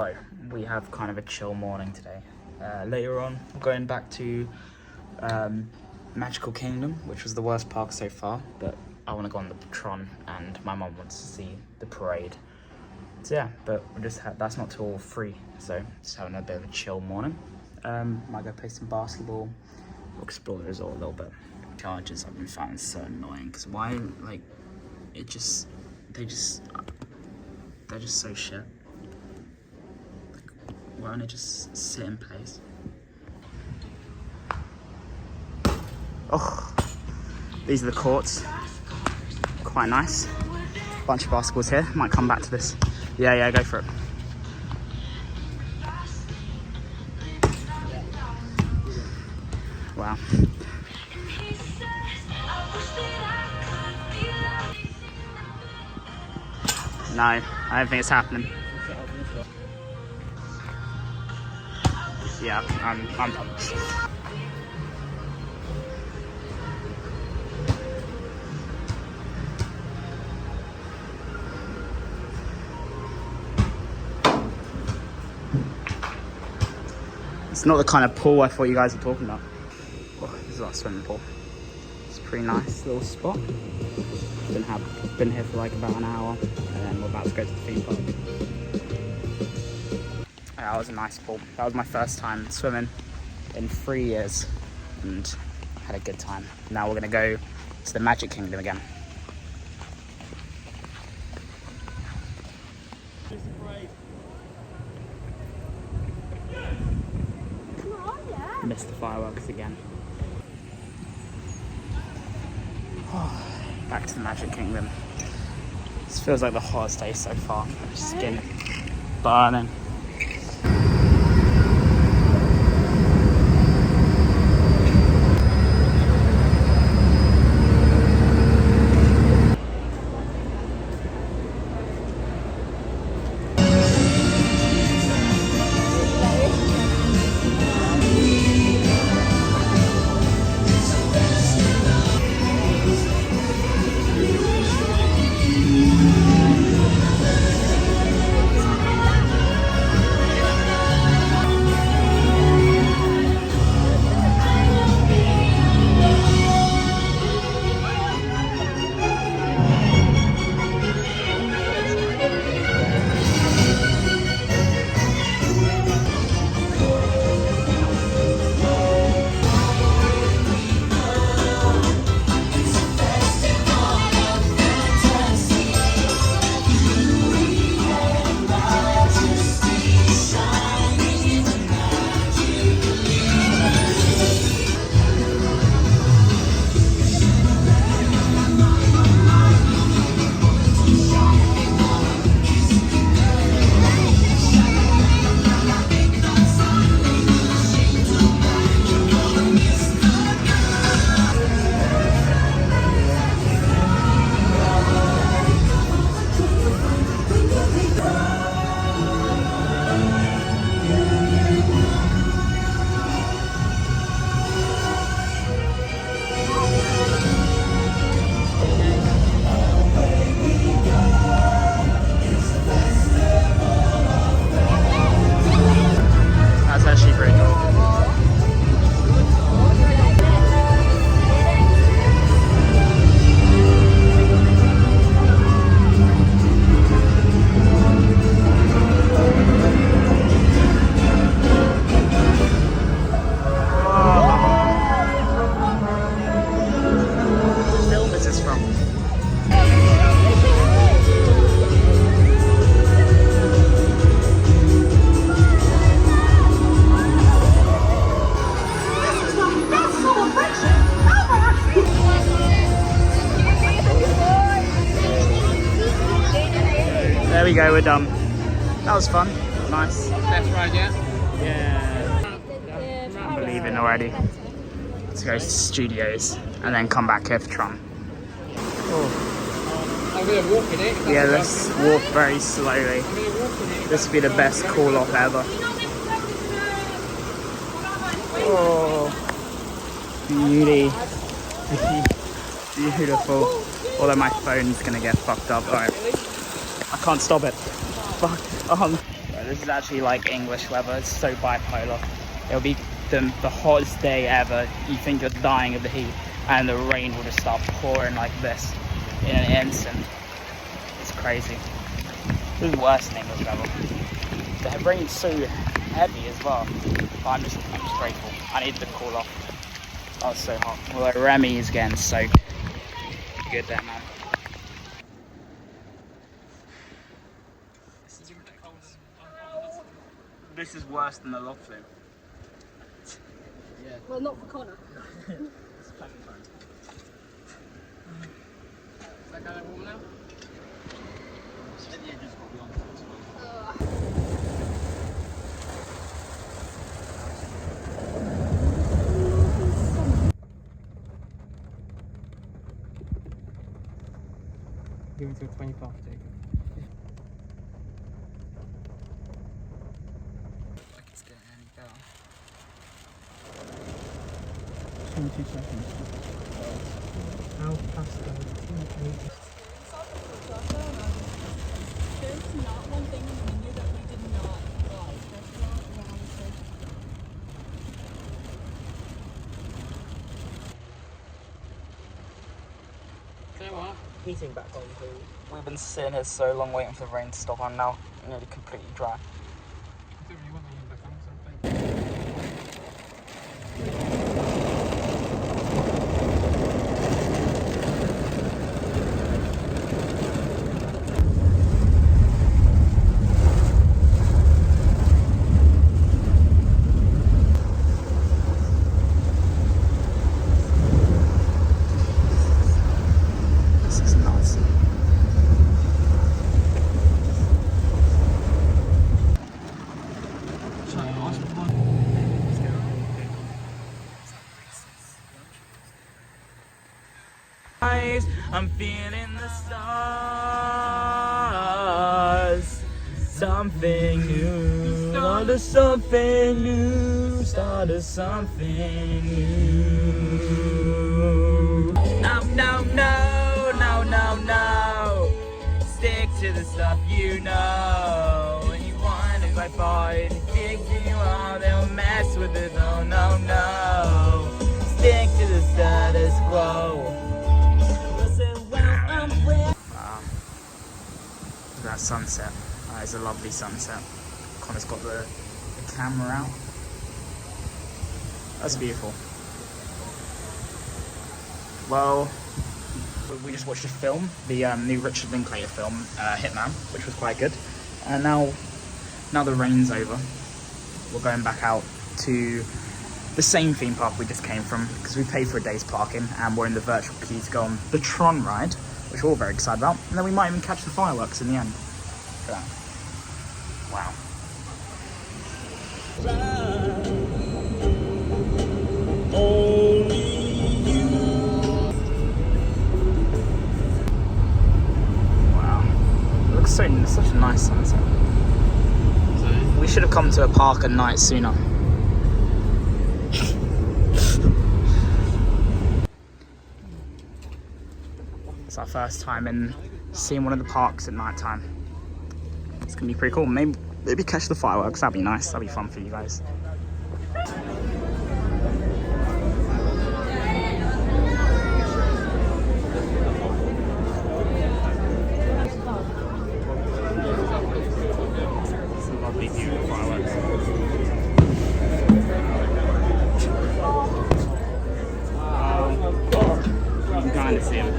So we have kind of a chill morning today. Later on, we're going back to Magical Kingdom, which was the worst park so far, but I want to go on the Tron, and my mum wants to see the parade. So yeah, but we're just that's not till 3, so just having a bit of a chill morning. Might go play some basketball, or explore the resort a little bit. Chargers I've been finding so annoying because why, like, they're just so shit. Why don't they just sit in place? Oh, these are the courts. Quite nice. Bunch of basketballs here. Might come back to this. Yeah, go for it. Wow. No, I don't think it's happening. Yeah, I'm done. It's not the kind of pool I thought you guys were talking about. Oh, this is our swimming pool. It's a pretty nice little spot. Been here for like about an hour, and then we're about to go to the theme park. That was a nice pool. That was my first time swimming in 3 years, and I had a good time. Now we're gonna go to the Magic Kingdom again. Missed the fireworks again. Back to the Magic Kingdom. This feels like the hottest day so far. My skin burning. There we go, we're done. That was fun. Nice. That's right, yeah? Yeah. I'm leaving already to go to studios and then come back here for Tron. Oh. I'm going to walk in it. Yeah, let's walk very slowly. This would be the best call off ever. Oh, beauty. Beautiful. Although my phone's gonna get fucked up. Alright. I can't stop it. Fuck. this is actually like English weather. It's so bipolar. It'll be the hottest day ever. You think you're dying of the heat, and the rain will just start pouring like this in an instant. It's crazy. This is worse than English weather. The rain's so heavy as well. But I'm just grateful. I needed to cool off. Oh, it's so hot. Well, Remy is getting soaked. Good there, man. This is worse than the log flume. Yeah. Well, not for Connor. It's plenty of time. Is that kind of warm now? Yeah, just got beyond that as well. Give me to a 20 path, Jacob. Like it's getting any better. 22 seconds. How past the There's not one thing in the menu that we did not like. Restaurant, round, Say what? Heating back on, please. We've been sitting here so long waiting for the rain to stop. I'm now nearly completely dry. I don't really want the heat back on something. This is nuts. I'm feeling the stars. Something new. Start of something new. Start of something new. No, no, no, no, no, no. Stick to the stuff you know. When you want it by far, it digs you out. They'll mess with it. Oh, no, no. Stick to the status quo. Wow. Look at that sunset. That is a lovely sunset. Connor's got the camera out. That's beautiful. Well, we just watched a film, the new Richard Linklater film, Hitman, which was quite good. And now the rain's over. We're going back out to the same theme park we just came from, because we paid for a day's parking and we're in the virtual queue to go on the Tron ride, which we're all very excited about. And then we might even catch the fireworks in the end. Look at that. Wow. Wow. It looks such a nice sunset. We should have come to a park at night sooner. It's our first time in seeing one of the parks at night time. It's gonna be pretty cool. Maybe catch the fireworks. That'd be nice. That'd be fun for you guys. Some lovely view of fireworks. You can kind of see them.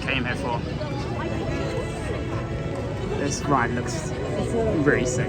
came here for. This ride looks really sick.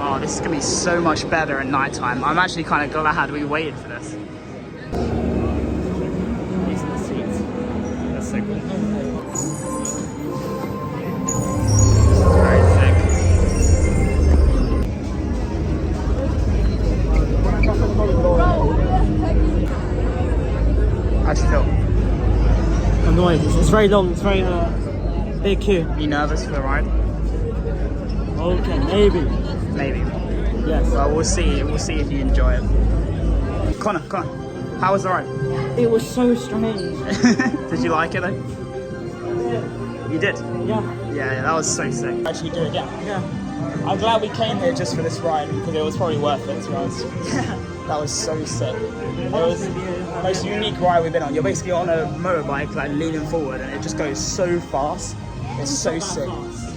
Oh, this is gonna be so much better at night time. I'm actually kind of glad we waited for this. These are the seats. That's so cool. Very sick. How'd you feel? Annoyed. It's very long. It's very big queue. Are you nervous for the ride? Okay, maybe. Maybe. Yes. Well, we'll see. We'll see if you enjoy it. Connor, how was the ride? It was so strange. Did you like it though? You did? Yeah. Yeah, that was so sick. Actually do it again. Yeah. I'm glad we came here just for this ride because it was probably worth it, to be honest. That was so sick. It was the most unique ride we've been on. You're basically on a motorbike, like leaning forward, and it just goes so fast. It's so sick.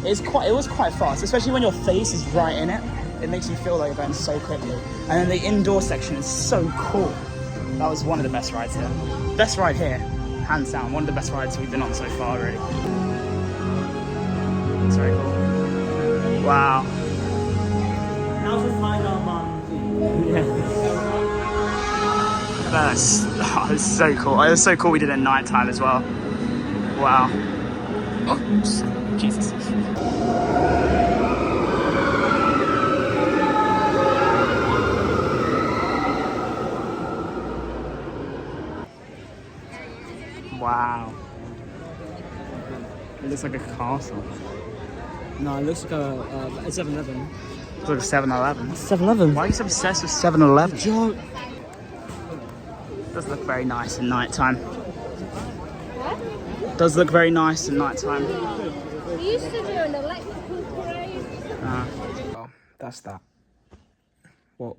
It was quite fast, especially when your face is right in it. It makes you feel like you're going so quickly. And then the indoor section is so cool. That was one of the best rides here. Best ride here, hands down. One of the best rides we've been on so far, really. It's very cool. Wow. How's the final one? Yeah. Oh, it's so cool. It was so cool we did it at night time as well. Wow. Oh, Jesus. Wow. It looks like a castle. No, it looks like a 7-Eleven. It's like a 7-Eleven. 7-Eleven? Why are you so obsessed with 7-Eleven? Joke. Does look very nice at night time. Does look very nice at night time. We used to do an electrical parade. Well, that's that. What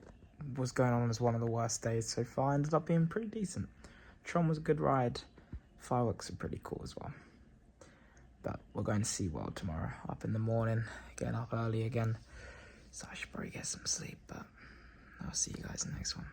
was going on was one of the worst days so far. Ended up being pretty decent. Tron was a good ride. Fireworks are pretty cool as well. But we're going to SeaWorld tomorrow. Up in the morning, getting up early again. So I should probably get some sleep, but I'll see you guys in the next one.